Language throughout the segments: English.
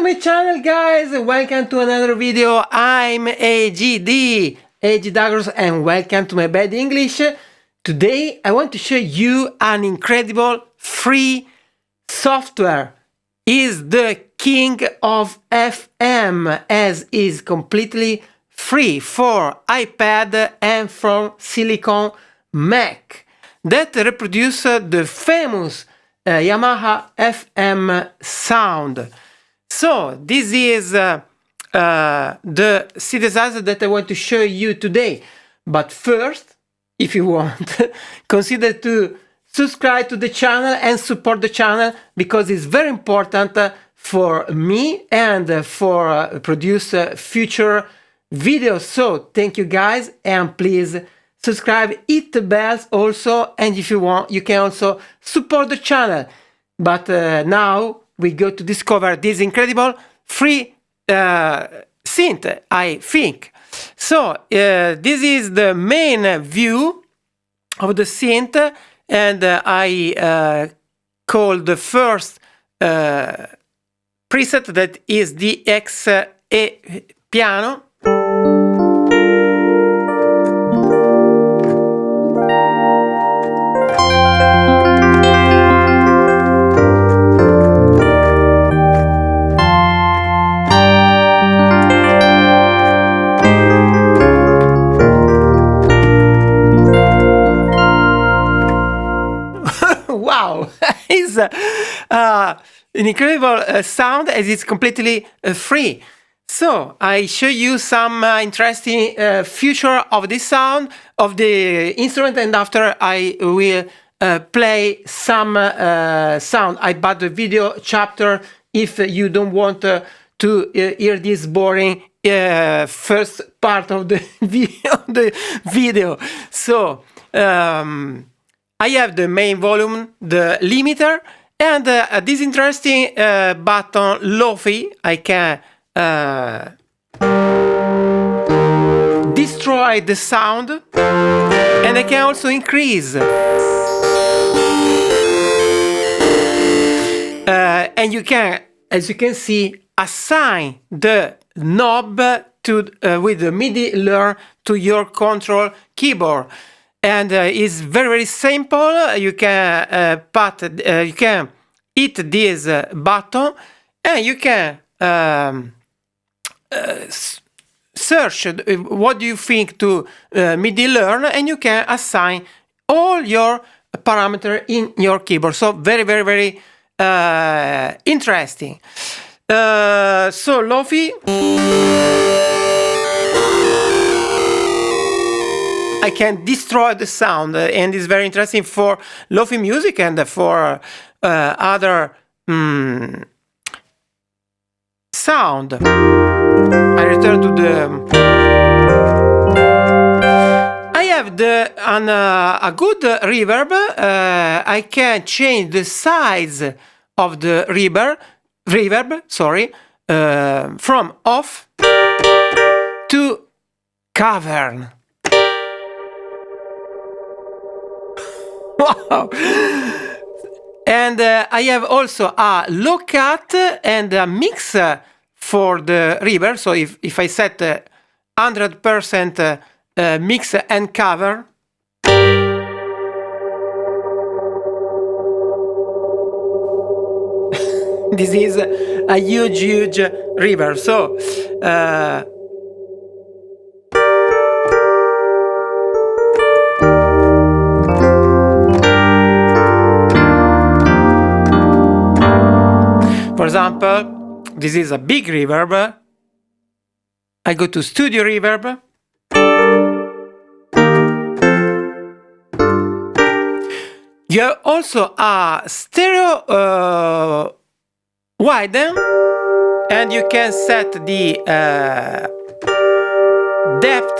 my channel, guys. Welcome to another video. I'm AGDugros, and welcome to my bad English. Today I want to show you an incredible free software. Is the king of FM, as is completely free for iPad and for Silicon Mac, that reproduce the famous Yamaha FM sound. So this is the synthesizer that I want to show you today. But first, if you want, consider to subscribe to the channel and support the channel, because it's very important for me and for produce future videos. So thank you guys, and please subscribe, hit the bells also, and if you want you can also support the channel. But now we go to discover this incredible free synth, I think. So this is the main view of the synth, and I call the first preset that is DX piano. Wow, it's an incredible sound, as it's completely free. So I show you some interesting future of this sound, of the instrument, and after I will play some sound. I bought the video chapter if you don't want to hear this boring first part of the video. So I have the main volume, the limiter, and this interesting button Lo-fi. I can destroy the sound, and I can also increase. And you can, as you can see, assign the knob to with the MIDI learn to your control keyboard. And it's very simple. You can you can hit this button, and you can search what do you think to MIDI learn, and you can assign all your parameters in your keyboard. So very interesting. So Lo-fi, I can destroy the sound, and it's very interesting for Lo-fi music and for other sound. I return to the. I have a good reverb. I can change the size of the reverb. Sorry, from off to cavern. Wow! And I have also a low cut and a mix for the reverb. So if I set 100% mix and cover, this is a huge reverb. So for example, this is a big reverb. I go to studio reverb. You have also a stereo widen, and you can set the depth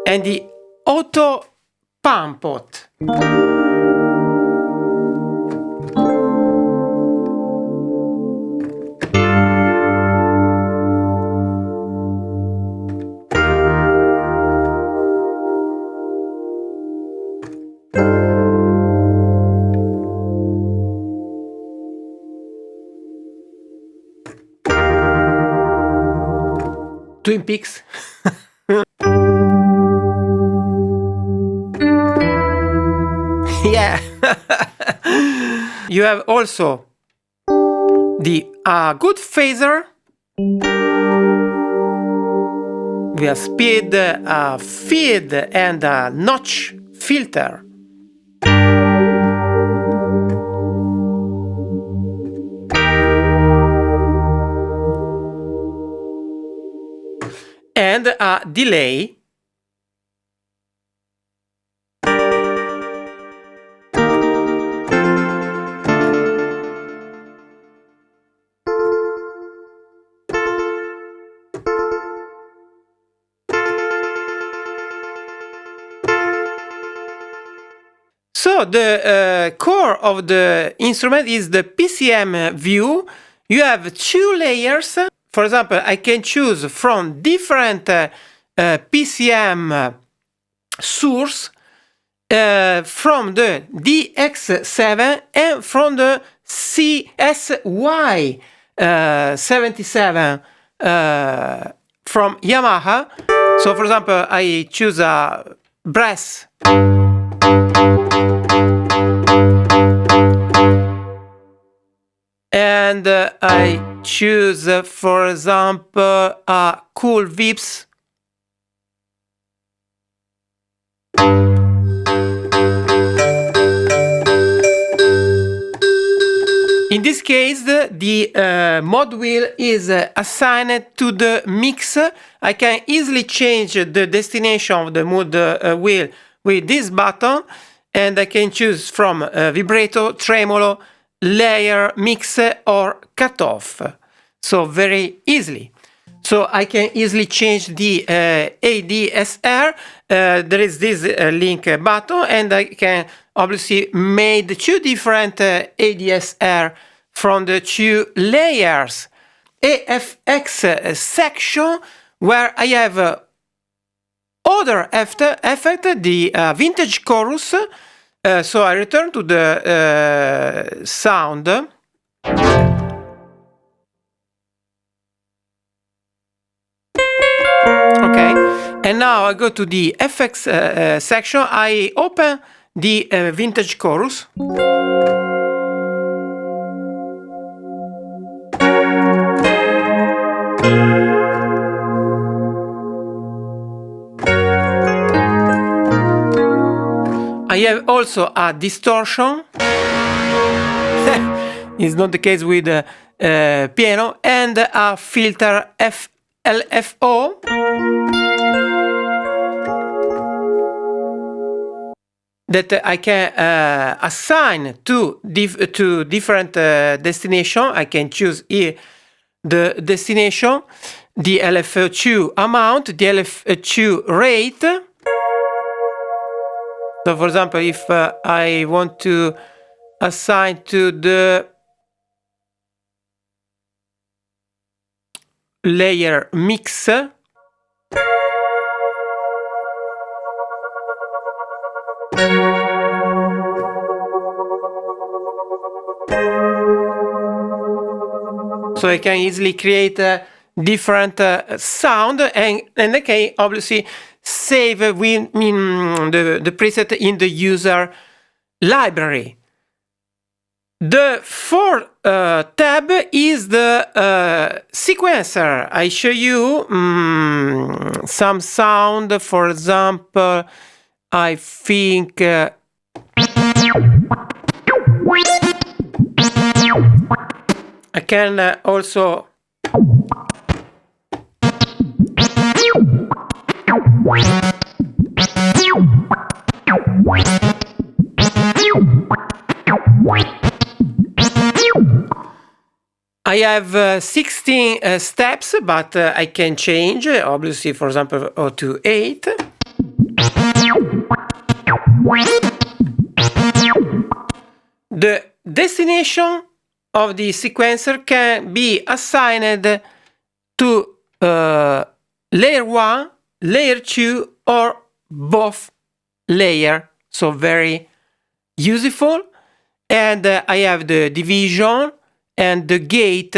and the auto pump out. Twin Peaks. Yeah. You have also the good phaser with a speed, feed, and a notch filter. And a delay. So the core of the instrument is the PCM view. You have two layers. For example, I can choose from different PCM source from the DX7 and from the CSY77 from Yamaha. So for example, I choose a brass. And I choose, for example, a cool Vips. In this case, the mod wheel is assigned to the mix. I can easily change the destination of the mod wheel with this button, and I can choose from vibrato, tremolo, layer, mix, or cutoff. So very easily. So I can easily change the ADSR. There is this link button, and I can obviously make two different ADSR from the two layers. AFX section, where I have other effect, the vintage chorus. So I return to the sound. Okay, and now I go to the FX section. I open the vintage chorus. I have also a distortion. It's not the case with piano, and a filter LFO. That I can assign to different destination. I can choose here the destination, the LFO2 amount, the LFO2 rate. So for example, if I want to assign to the layer mix, so I can easily create a different sound, and I can obviously save the preset in the user library. The fourth tab is the sequencer. I show you some sound. For example, I think I can also I have 16 steps, but I can change, obviously, for example, to 8. The destination of the sequencer can be assigned to layer 1, layer 2, or both layer. So very useful. And I have the division and the gate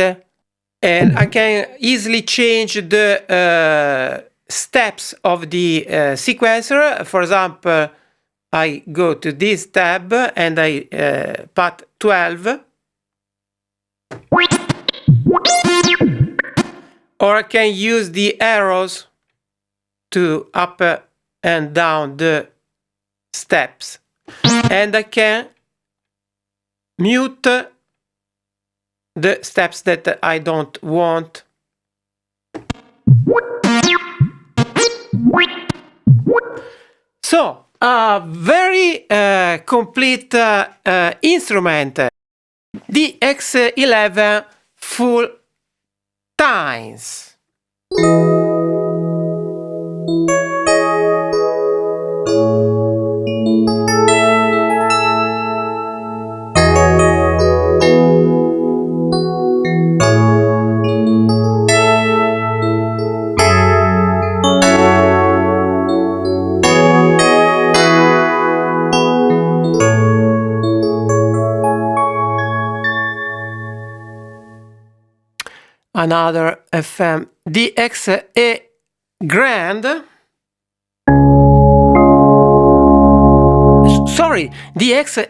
And I can easily change the steps of the sequencer. For example, I go to this tab and I put 12. Or I can use the arrows to up and down the steps. And I can mute the steps that I don't want. So, a very complete instrument. DX11 full times. Another FM DX grand. Sorry, DX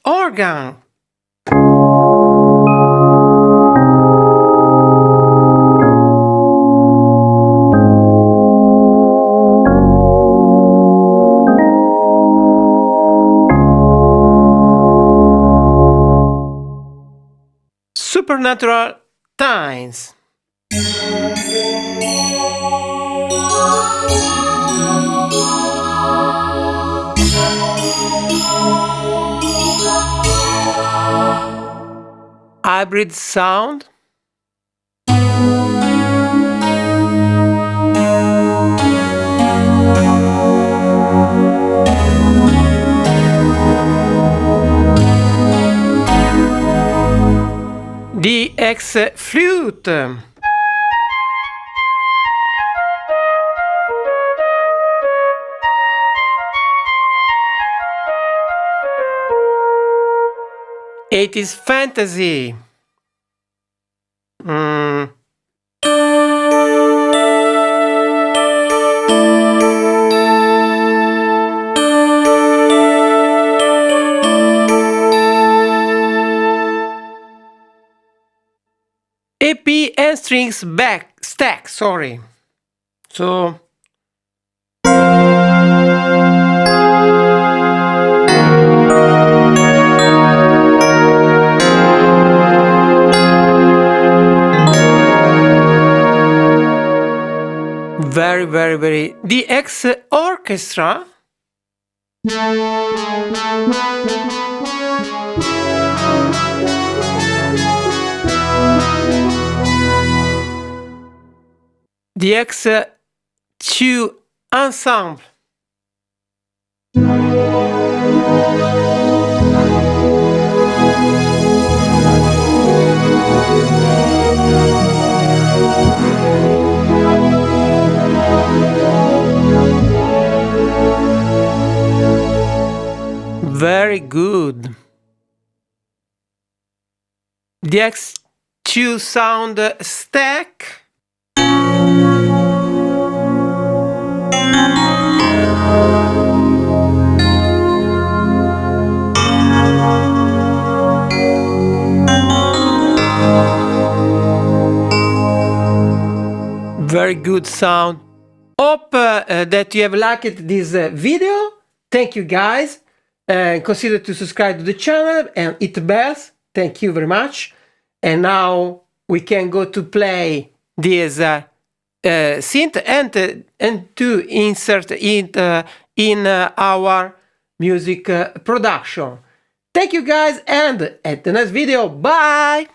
organ. Supernatural times. Hybrid sound. DX flute. '80s fantasy. AP and strings back stack, sorry. So very DX orchestra. DX2 ensemble. Very good. DX2 sound stack. Very good sound. Hope that you have liked this video. Thank you guys. Consider to subscribe to the channel and hit the bells. Thank you very much. And now we can go to play this synth and to insert it in our music production. Thank you guys, and at the next video. Bye.